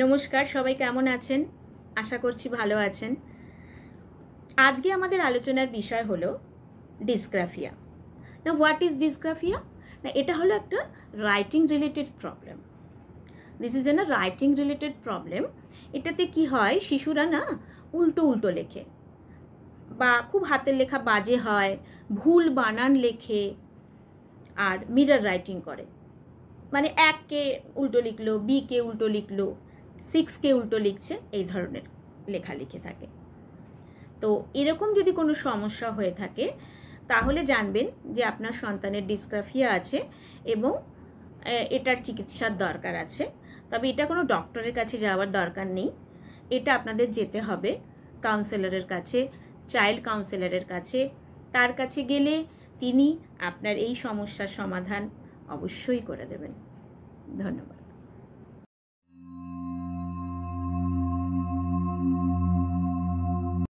নমস্কার, সবাই কেমন আছেন? আশা করছি ভালো আছেন। আজকে আমাদের আলোচনার বিষয় হলো ডিসগ্রাফিয়া। না, হোয়াট ইজ ডিসগ্রাফিয়া? না, এটা হলো একটা writing related problem. This is an writing related problem. এটাতে কি হয়, শিশুরা না উল্টো উল্টো লেখে, বা খুব হাতের লেখা বাজে হয়, ভুল বানান লেখে, আর মিরর রাইটিং করে। মানে 1কে উল্টো লিখলো, বিকে উল্টো লিখলো, 6কে উল্টো লিখছে, এই ধরনের লেখা লিখে থাকে। তো এরকম যদি কোনো সমস্যা হয়ে থাকে তাহলে জানবেন যে আপনার সন্তানের ডিসগ্রাফিয়া আছে এবং এটার চিকিৎসার দরকার আছে। তবে এটা কোনো ডক্টরের কাছে যাওয়ার দরকার নেই। এটা আপনাদের যেতে হবে কাউন্সেলরের কাছে, চাইল্ড কাউন্সেলরের কাছে। তার কাছে গেলে তিনি আপনার এই সমস্যার সমাধান অবশ্যই করে দেবেন। ধন্যবাদ।